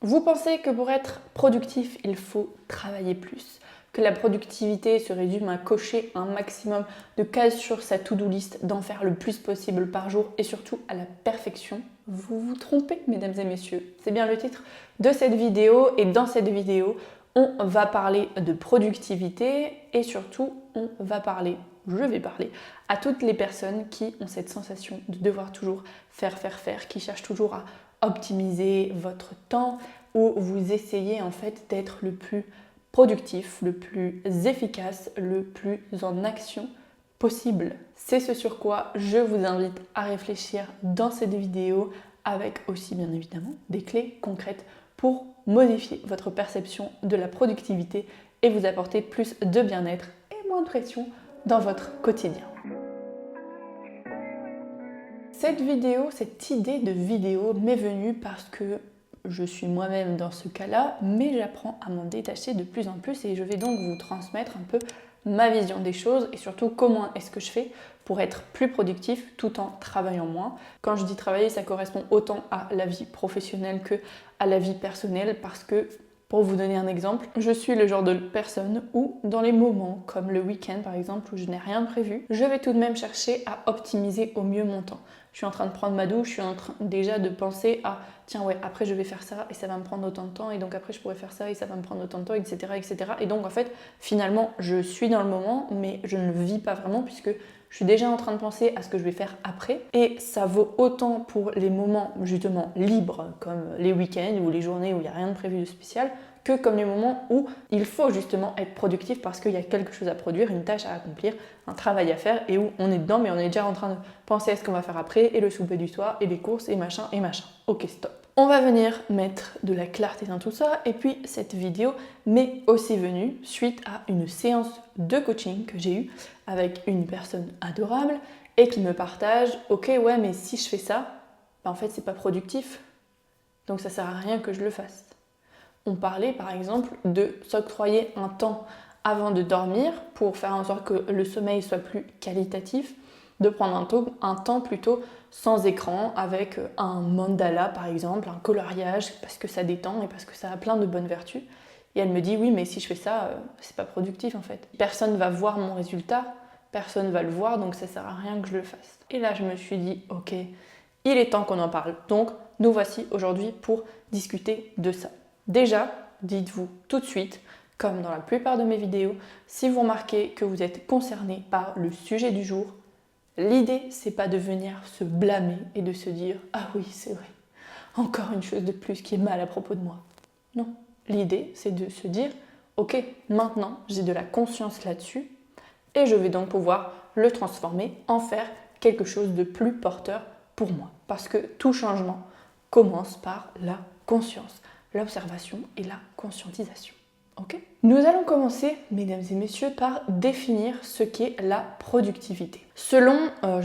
Vous pensez que pour être productif, il faut travailler plus, que la productivité se résume à cocher un maximum de cases sur sa to-do list, d'en faire le plus possible par jour et surtout à la perfection? Vous vous trompez, mesdames et messieurs. C'est bien le titre de cette vidéo et dans cette vidéo, on va parler de productivité et surtout, je vais parler à toutes les personnes qui ont cette sensation de devoir toujours faire, qui cherchent toujours à optimiser votre temps ou vous essayez en fait d'être le plus productif, le plus efficace, le plus en action possible. C'est ce sur quoi je vous invite à réfléchir dans cette vidéo avec aussi bien évidemment des clés concrètes pour modifier votre perception de la productivité et vous apporter plus de bien-être et moins de pression dans votre quotidien. Cette idée de vidéo m'est venue parce que je suis moi-même dans ce cas-là, mais j'apprends à m'en détacher de plus en plus et je vais donc vous transmettre un peu ma vision des choses et surtout comment est-ce que je fais pour être plus productif tout en travaillant moins. Quand je dis travailler, ça correspond autant à la vie professionnelle que à la vie personnelle parce que, pour vous donner un exemple, je suis le genre de personne où, dans les moments comme le week-end par exemple, où je n'ai rien prévu, je vais tout de même chercher à optimiser au mieux mon temps. Je suis en train de prendre ma douche, je suis en train déjà de penser à tiens ouais, après je vais faire ça et ça va me prendre autant de temps et donc après je pourrais faire ça et ça va me prendre autant de temps, etc. etc. Et donc en fait, finalement, je suis dans le moment, mais je ne le vis pas vraiment puisque je suis déjà en train de penser à ce que je vais faire après. Et ça vaut autant pour les moments justement libres, comme les week-ends ou les journées où il n'y a rien de prévu de spécial, que comme les moments où il faut justement être productif parce qu'il y a quelque chose à produire, une tâche à accomplir, un travail à faire et où on est dedans mais on est déjà en train de penser à ce qu'on va faire après et le souper du soir et les courses et machin et machin. Ok, stop. On va venir mettre de la clarté dans tout ça et puis cette vidéo m'est aussi venue suite à une séance de coaching que j'ai eue avec une personne adorable et qui me partage ok ouais mais si je fais ça, en fait c'est pas productif donc ça sert à rien que je le fasse. On parlait par exemple de s'octroyer un temps avant de dormir pour faire en sorte que le sommeil soit plus qualitatif, de prendre un temps plutôt sans écran avec un mandala par exemple, un coloriage parce que ça détend et parce que ça a plein de bonnes vertus. Et elle me dit oui mais si je fais ça, c'est pas productif en fait. Personne va voir mon résultat, personne va le voir donc ça sert à rien que je le fasse. Et là je me suis dit ok, il est temps qu'on en parle. Donc nous voici aujourd'hui pour discuter de ça. Déjà, dites-vous tout de suite, comme dans la plupart de mes vidéos, si vous remarquez que vous êtes concerné par le sujet du jour, l'idée c'est pas de venir se blâmer et de se dire ah oui c'est vrai, encore une chose de plus qui est mal à propos de moi. Non, l'idée c'est de se dire ok maintenant j'ai de la conscience là-dessus et je vais donc pouvoir le transformer en faire quelque chose de plus porteur pour moi. Parce que tout changement commence par la conscience, l'observation et la conscientisation. Okay. Nous allons commencer, mesdames et messieurs, par définir ce qu'est la productivité. J'ai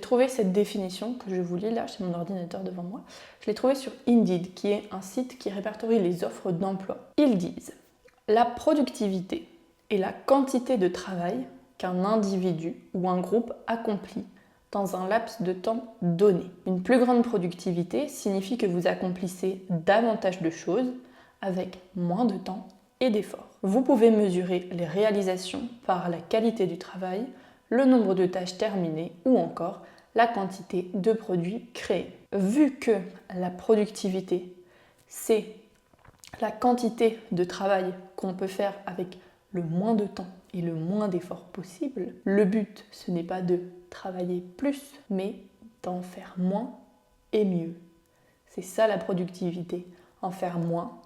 trouvé cette définition que je vous lis là, j'ai mon ordinateur devant moi. Je l'ai trouvée sur Indeed, qui est un site qui répertorie les offres d'emploi. Ils disent « La productivité est la quantité de travail qu'un individu ou un groupe accomplit dans un laps de temps donné. Une plus grande productivité signifie que vous accomplissez davantage de choses avec moins de temps et d'efforts. Vous pouvez mesurer les réalisations par la qualité du travail, le nombre de tâches terminées ou encore la quantité de produits créés. Vu que la productivité, c'est la quantité de travail qu'on peut faire avec le moins de temps et le moins d'efforts possible, le but, ce n'est pas de travailler plus, mais d'en faire moins et mieux. C'est ça la productivité, en faire moins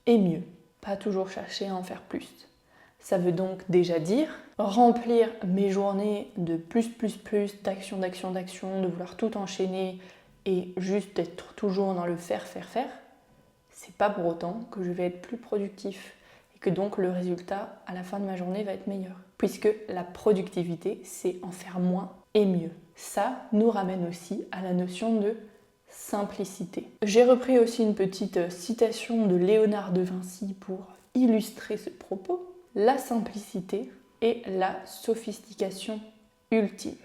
et mieux, pas toujours chercher à en faire plus. Ça veut donc déjà dire remplir mes journées de plus, d'action, de vouloir tout enchaîner et juste être toujours dans le faire, c'est pas pour autant que je vais être plus productif et que donc le résultat à la fin de ma journée va être meilleur. Puisque la productivité, c'est en faire moins et mieux. Ça nous ramène aussi à la notion de simplicité. J'ai repris aussi une petite citation de Léonard de Vinci pour illustrer ce propos. La simplicité est la sophistication ultime.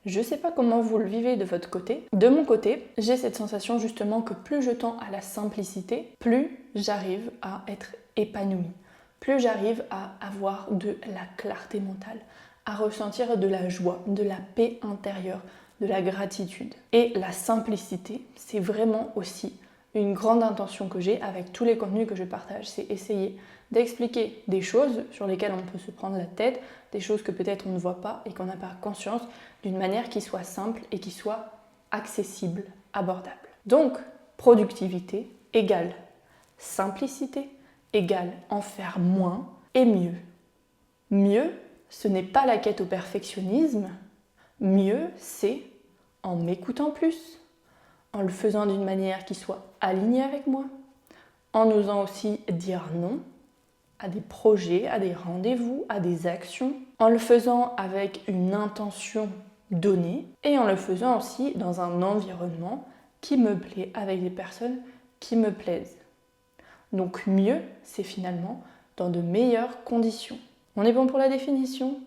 Je sais pas comment vous le vivez de votre côté. De mon côté, j'ai cette sensation justement que plus je tends à la simplicité, plus j'arrive à être épanouie, plus j'arrive à avoir de la clarté mentale, à ressentir de la joie, de la paix intérieure, de la gratitude. Et la simplicité, c'est vraiment aussi une grande intention que j'ai avec tous les contenus que je partage, c'est essayer d'expliquer des choses sur lesquelles on peut se prendre la tête, des choses que peut-être on ne voit pas et qu'on n'a pas conscience, d'une manière qui soit simple et qui soit accessible, abordable. Donc, productivité égale simplicité égale en faire moins et mieux. Mieux, ce n'est pas la quête au perfectionnisme. Mieux, c'est en m'écoutant plus, en le faisant d'une manière qui soit alignée avec moi, en osant aussi dire non à des projets, à des rendez-vous, à des actions, en le faisant avec une intention donnée et en le faisant aussi dans un environnement qui me plaît, avec des personnes qui me plaisent. Donc mieux, c'est finalement dans de meilleures conditions. On est bon pour la définition ?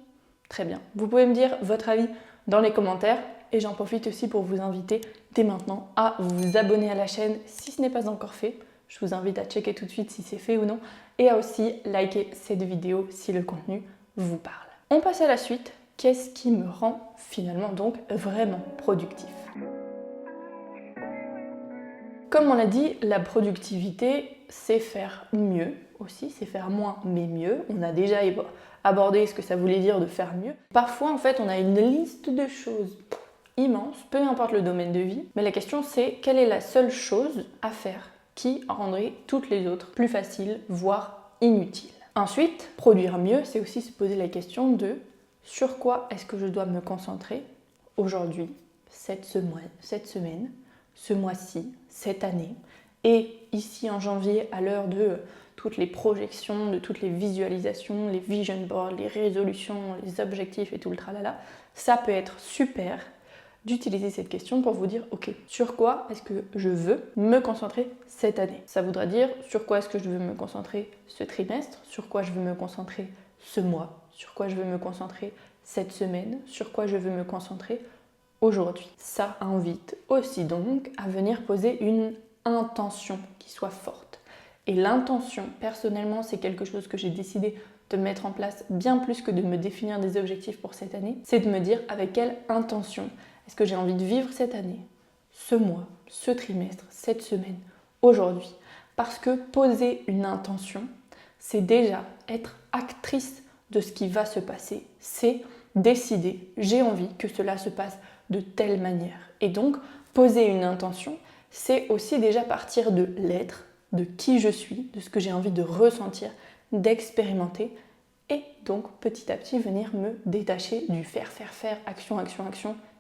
Très bien. Vous pouvez me dire votre avis dans les commentaires et j'en profite aussi pour vous inviter dès maintenant à vous abonner à la chaîne si ce n'est pas encore fait. Je vous invite à checker tout de suite si c'est fait ou non et à aussi liker cette vidéo si le contenu vous parle. On passe à la suite. Qu'est-ce qui me rend finalement donc vraiment productif ? Comme on l'a dit, la productivité, c'est faire mieux aussi, c'est faire moins mais mieux. On a déjà abordé ce que ça voulait dire de faire mieux. Parfois, en fait, on a une liste de choses immense, peu importe le domaine de vie, mais la question c'est quelle est la seule chose à faire qui rendrait toutes les autres plus faciles, voire inutiles. Ensuite, produire mieux, c'est aussi se poser la question de sur quoi est-ce que je dois me concentrer aujourd'hui, cette semaine, ce mois-ci, cette année. Et ici en janvier, à l'heure de toutes les projections, de toutes les visualisations, les vision boards, les résolutions, les objectifs et tout le tralala, ça peut être super d'utiliser cette question pour vous dire ok, sur quoi est-ce que je veux me concentrer cette année? Ça voudra dire sur quoi est-ce que je veux me concentrer ce trimestre, sur quoi je veux me concentrer ce mois, sur quoi je veux me concentrer cette semaine, sur quoi je veux me concentrer aujourd'hui. Ça invite aussi donc à venir poser une intention qui soit forte. Et l'intention, personnellement, c'est quelque chose que j'ai décidé de mettre en place bien plus que de me définir des objectifs pour cette année. C'est de me dire avec quelle intention est-ce que j'ai envie de vivre cette année, ce mois, ce trimestre, cette semaine, aujourd'hui. Parce que poser une intention, c'est déjà être actrice de ce qui va se passer. C'est décider, j'ai envie que cela se passe de telle manière. Et donc, poser une intention, c'est aussi déjà partir de l'être, de qui je suis, de ce que j'ai envie de ressentir, d'expérimenter, et donc petit à petit venir me détacher du faire, action,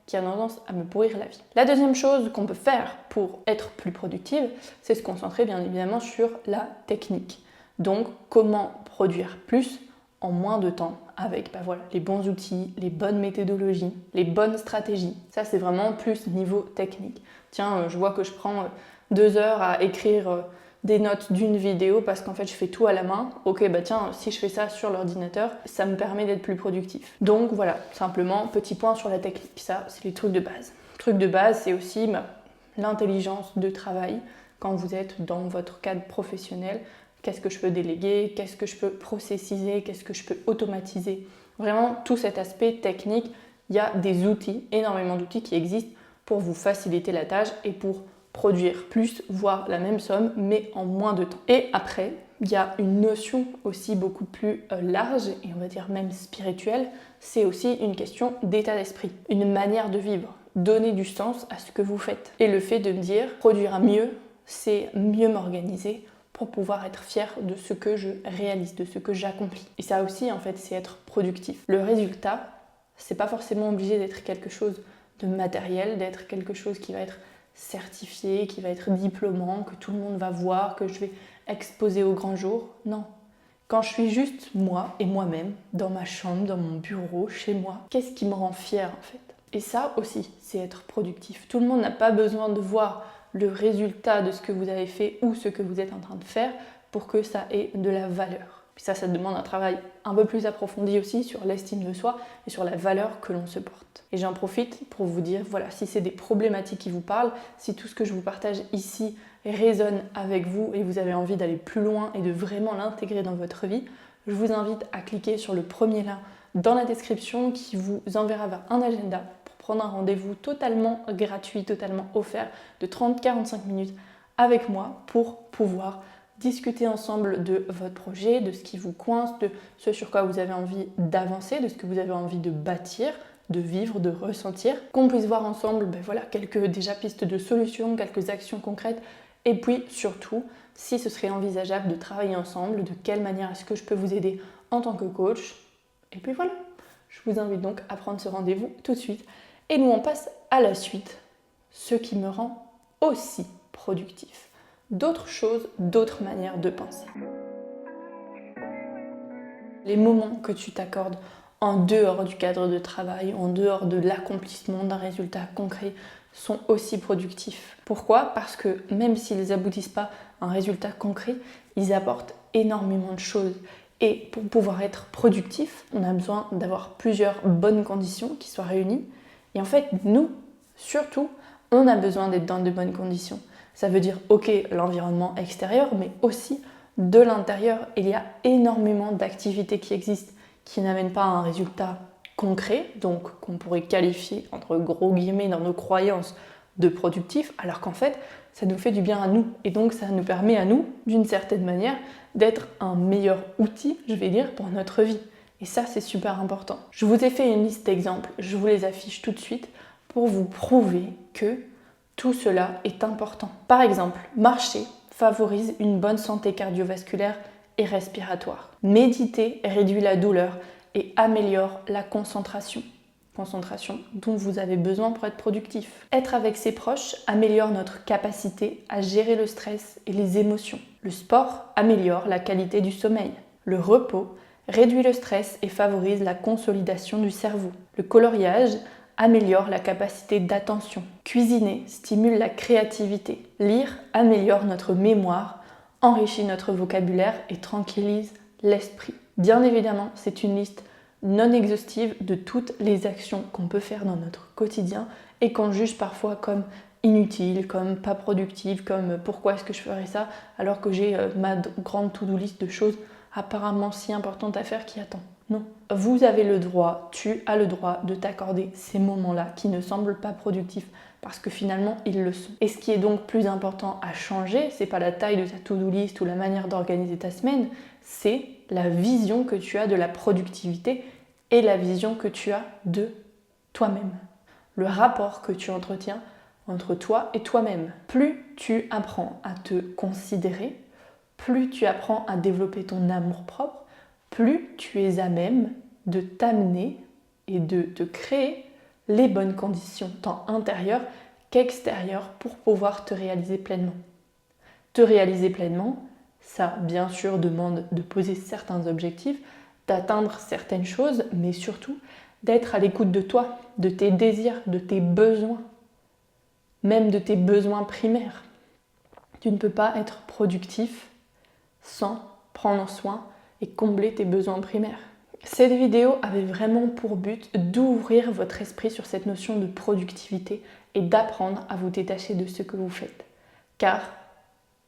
qui a tendance à me pourrir la vie. La deuxième chose qu'on peut faire pour être plus productive, c'est se concentrer bien évidemment sur la technique. Donc, comment produire plus en moins de temps avec les bons outils, les bonnes méthodologies, les bonnes stratégies. Ça, c'est vraiment plus niveau technique. Tiens, je vois que je prends 2 heures à écrire des notes d'une vidéo parce qu'en fait, je fais tout à la main. Ok, bah tiens, si je fais ça sur l'ordinateur, ça me permet d'être plus productif. Donc voilà, simplement, petit point sur la technique. Ça, c'est les trucs de base. Truc de base, c'est aussi l'intelligence de travail quand vous êtes dans votre cadre professionnel. Qu'est-ce que je peux déléguer? Qu'est-ce que je peux processiser? Qu'est-ce que je peux automatiser? Vraiment, tout cet aspect technique, il y a des outils, énormément d'outils qui existent pour vous faciliter la tâche et pour produire plus, voire la même somme, mais en moins de temps. Et après, il y a une notion aussi beaucoup plus large, et on va dire même spirituelle, c'est aussi une question d'état d'esprit, une manière de vivre, donner du sens à ce que vous faites. Et le fait de me dire, produire mieux, c'est mieux m'organiser, pour pouvoir être fière de ce que je réalise, de ce que j'accomplis. Et ça aussi, en fait, c'est être productif. Le résultat, c'est pas forcément obligé d'être quelque chose de matériel, d'être quelque chose qui va être certifié, qui va être diplômant, que tout le monde va voir, que je vais exposer au grand jour. Non. Quand je suis juste moi et moi-même, dans ma chambre, dans mon bureau, chez moi, qu'est-ce qui me rend fière, en fait? Et ça aussi, c'est être productif. Tout le monde n'a pas besoin de voir le résultat de ce que vous avez fait ou ce que vous êtes en train de faire pour que ça ait de la valeur. Puis ça demande un travail un peu plus approfondi aussi sur l'estime de soi et sur la valeur que l'on se porte. Et j'en profite pour vous dire, voilà, si c'est des problématiques qui vous parlent, si tout ce que je vous partage ici résonne avec vous et vous avez envie d'aller plus loin et de vraiment l'intégrer dans votre vie, je vous invite à cliquer sur le premier lien dans la description qui vous enverra vers un agenda pour prendre un rendez-vous totalement gratuit, totalement offert de 30-45 minutes avec moi pour pouvoir discuter ensemble de votre projet, de ce qui vous coince, de ce sur quoi vous avez envie d'avancer, de ce que vous avez envie de bâtir, de vivre, de ressentir, qu'on puisse voir ensemble voilà, quelques déjà pistes de solutions, quelques actions concrètes, et puis surtout, si ce serait envisageable de travailler ensemble, de quelle manière est-ce que je peux vous aider en tant que coach. Et puis voilà, je vous invite donc à prendre ce rendez-vous tout de suite. Et nous on passe à la suite, ce qui me rend aussi productif. D'autres choses, d'autres manières de penser. Les moments que tu t'accordes en dehors du cadre de travail, en dehors de l'accomplissement d'un résultat concret, sont aussi productifs. Pourquoi ? Parce que même s'ils n'aboutissent pas à un résultat concret, ils apportent énormément de choses. Et pour pouvoir être productif, on a besoin d'avoir plusieurs bonnes conditions qui soient réunies. Et en fait, nous, surtout, on a besoin d'être dans de bonnes conditions. Ça veut dire, ok, l'environnement extérieur, mais aussi de l'intérieur. Il y a énormément d'activités qui existent qui n'amènent pas à un résultat concret, donc qu'on pourrait qualifier, entre gros guillemets, dans nos croyances, de productif, alors qu'en fait, ça nous fait du bien à nous. Et donc, ça nous permet à nous, d'une certaine manière, d'être un meilleur outil, je vais dire, pour notre vie. Et ça, c'est super important. Je vous ai fait une liste d'exemples, je vous les affiche tout de suite pour vous prouver que tout cela est important. Par exemple, marcher favorise une bonne santé cardiovasculaire et respiratoire. Méditer réduit la douleur et améliore la concentration. Concentration dont vous avez besoin pour être productif. Être avec ses proches améliore notre capacité à gérer le stress et les émotions. Le sport améliore la qualité du sommeil. Le repos réduit le stress et favorise la consolidation du cerveau. Le coloriage améliore la capacité d'attention. Cuisiner stimule la créativité. Lire améliore notre mémoire, enrichit notre vocabulaire et tranquillise l'esprit. Bien évidemment, c'est une liste non exhaustive de toutes les actions qu'on peut faire dans notre quotidien et qu'on juge parfois comme inutiles, comme pas productives, comme pourquoi est-ce que je ferais ça alors que j'ai ma grande to-do list de choses apparemment si importantes à faire qui attend. Non. Vous avez le droit, tu as le droit de t'accorder ces moments-là qui ne semblent pas productifs parce que finalement ils le sont. Et ce qui est donc plus important à changer, c'est pas la taille de ta to-do list ou la manière d'organiser ta semaine, c'est la vision que tu as de la productivité et la vision que tu as de toi-même. Le rapport que tu entretiens entre toi et toi-même. Plus tu apprends à te considérer, plus tu apprends à développer ton amour-propre, plus tu es à même de t'amener et de te créer les bonnes conditions, tant intérieures qu'extérieures, pour pouvoir te réaliser pleinement. Te réaliser pleinement, ça bien sûr demande de poser certains objectifs, d'atteindre certaines choses, mais surtout d'être à l'écoute de toi, de tes désirs, de tes besoins, même de tes besoins primaires. Tu ne peux pas être productif sans prendre soin et combler tes besoins primaires. Cette vidéo avait vraiment pour but d'ouvrir votre esprit sur cette notion de productivité et d'apprendre à vous détacher de ce que vous faites. Car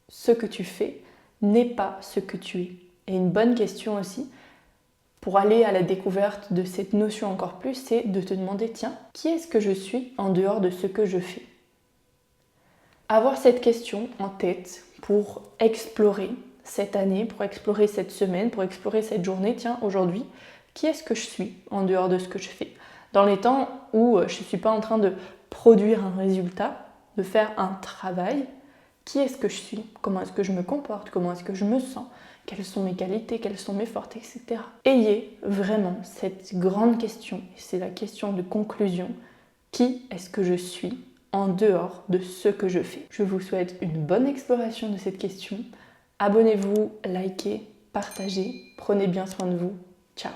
ce que tu fais n'est pas ce que tu es. Et une bonne question aussi, pour aller à la découverte de cette notion encore plus, c'est de te demander, tiens, qui est-ce que je suis en dehors de ce que je fais ? Avoir cette question en tête pour explorer cette année, pour explorer cette semaine, pour explorer cette journée, tiens, aujourd'hui, qui est-ce que je suis en dehors de ce que je fais ? Dans les temps où je ne suis pas en train de produire un résultat, de faire un travail, qui est-ce que je suis ? Comment est-ce que je me comporte ? Comment est-ce que je me sens ? Quelles sont mes qualités ? Quelles sont mes forces ? Etc. Ayez vraiment cette grande question, et c'est la question de conclusion, qui est-ce que je suis en dehors de ce que je fais ? Je vous souhaite une bonne exploration de cette question. Abonnez-vous, likez, partagez, prenez bien soin de vous. Ciao.